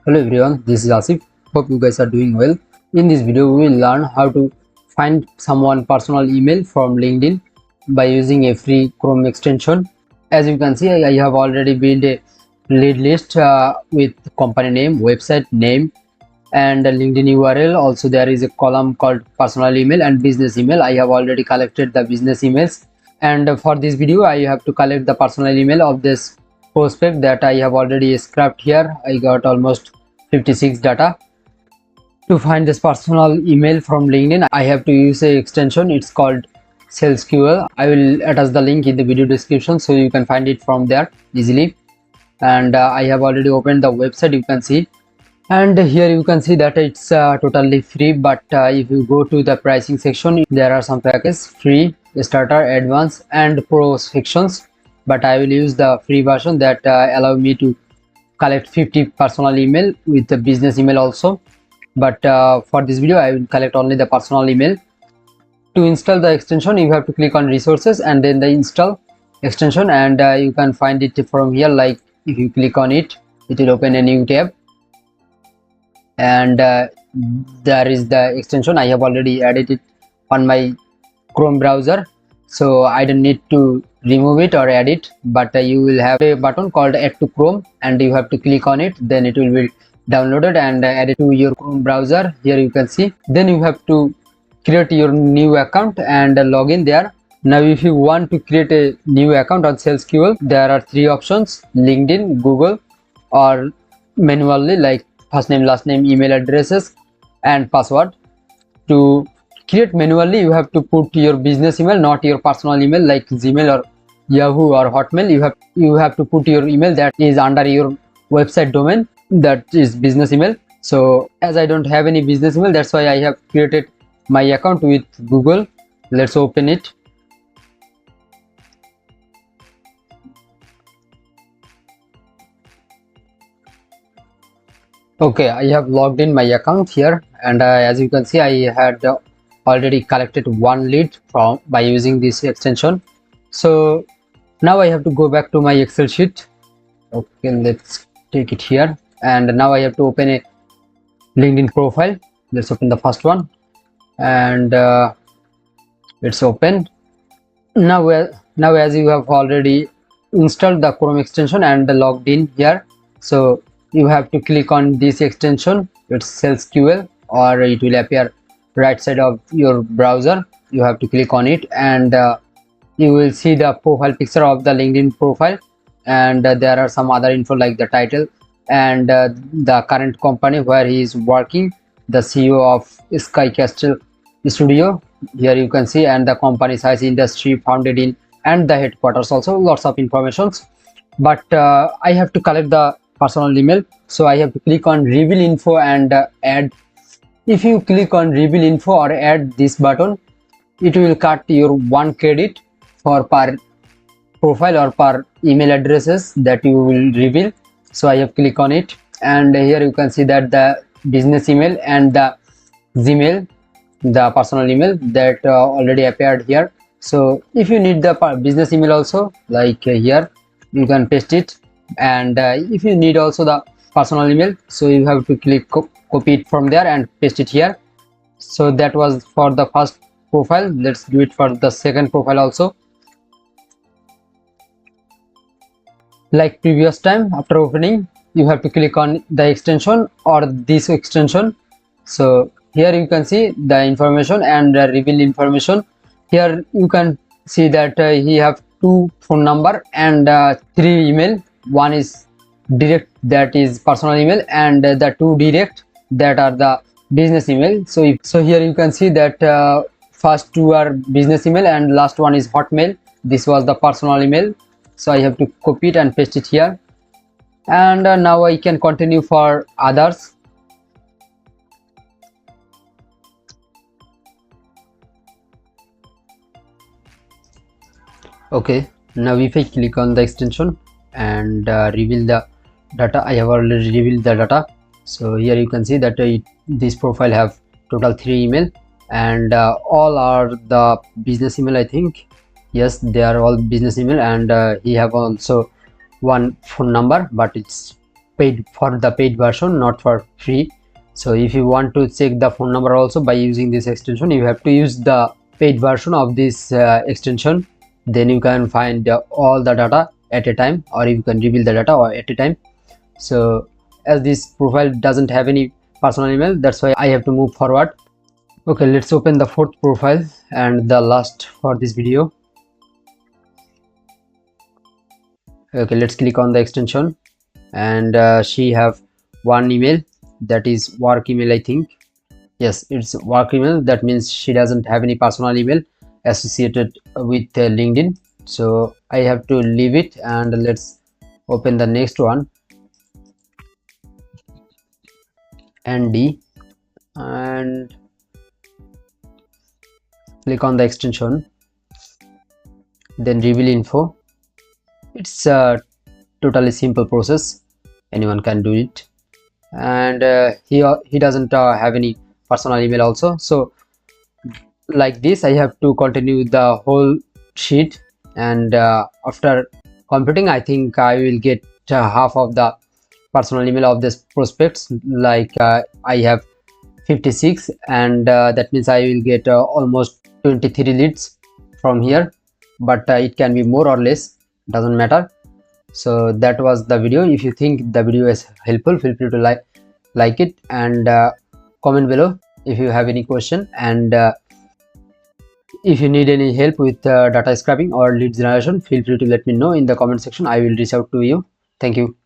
Hello everyone, this is Asif. Hope you guys are doing well. In this video, we will learn how to find someone personal email from LinkedIn by using a free Chrome extension. As you can see, I have already built a lead list with company name, website name, and a LinkedIn URL. Also, there is a column called personal email and business email. I have already collected the business emails, and for this video, I have to collect the personal email of this prospect that I have already scrapped here. I got almost 56 data. To find this personal email from LinkedIn, I have to use a extension. It's called SalesQL. I will attach the link in the video description so you can find it from there easily. And I have already opened the website, you can see, and here you can see that it's totally free. But if you go to the pricing section, there are some packages: free, starter, advanced, and pro sections. But I will use the free version that allow me to collect 50 personal email with the business email also. But for this video, I will collect only the personal email. To install the extension, you have to click on resources and then the install extension, and you can find it from here. Like if you click on it, it will open a new tab, and there is the extension. I have already added it on my Chrome browser, so I don't need to remove it or add it. But you will have a button called add to Chrome, and you have to click on it. Then it will be downloaded and added to your Chrome browser. Here you can see. Then you have to create your new account and log in there. Now if you want to create a new account on SalesQL, there are three options: LinkedIn, Google, or manually, like first name, last name, email addresses, and password. To create manually, you have to put your business email, not your personal email like Gmail or Yahoo or Hotmail. You have to put your email that is under your website domain, that is business email. So as I don't have any business email, that's why I have created my account with Google. Let's open it. Okay, I have logged in my account here, and as you can see, I had already collected one lead from by using this extension. So now I have to go back to my Excel sheet. Okay, let's take it here, and now I have to open a LinkedIn profile. Let's open the first one, and it's open. Now as you have already installed the Chrome extension and logged in here, so you have to click on this extension. It's SalesQL, or it will appear right side of your browser. You have to click on it, and you will see the profile picture of the LinkedIn profile, and there are some other info like the title and the current company where he is working, the CEO of Sky Castle Studio. Here you can see, and the company size, industry, founded in, and the headquarters also. Lots of informations. But I have to collect the personal email, so I have to click on reveal info and add. If you click on reveal info or add this button, it will cut your 1 credit for per profile or per email addresses that you will reveal. So I have click on it, and here you can see that the business email and the Gmail, the personal email, that already appeared here. So if you need the business email also, like here you can paste it, and if you need also the personal email, so you have to click copy it from there and paste it here. So that was for the first profile. Let's do it for the second profile also. Like previous time, after opening, you have to click on the extension or this extension. So here you can see the information and reveal information. Here you can see that he have 2 phone number and 3 email. One is direct, that is personal email, and the 2 direct, that are the business email. So here you can see that first 2 are business email and last one is Hotmail. This was the personal email. So I have to copy it and paste it here, and now I can continue for others. Okay, now if I click on the extension and reveal the data, I have already revealed the data. So here you can see that this profile have total 3 email, and all are the business email, I think. Yes, they are all business email, and he have also 1 phone number, but it's paid for the paid version, not for free. So if you want to check the phone number also by using this extension, you have to use the paid version of this extension. Then you can find all the data at a time, or you can reveal the data at a time. So as this profile doesn't have any personal email, that's why I have to move forward. Okay, let's open the fourth profile and the last for this video. Okay, let's click on the extension, and she have one email, that is work email, I think. Yes, it's work email. That means she doesn't have any personal email associated with LinkedIn. So I have to leave it, and let's open the next one, ND, and click on the extension, then reveal info. It's a totally simple process, anyone can do it. And he doesn't have any personal email also. So like this, I have to continue the whole sheet, and after computing, I think I will get half of the personal email of this prospects. Like I have 56, and that means I will get almost 23 leads from here, but it can be more or less, doesn't matter. So that was the video. If you think the video is helpful, feel free to like it, and comment below if you have any question. And if you need any help with data scraping or lead generation, feel free to let me know in the comment section. I will reach out to you. Thank you.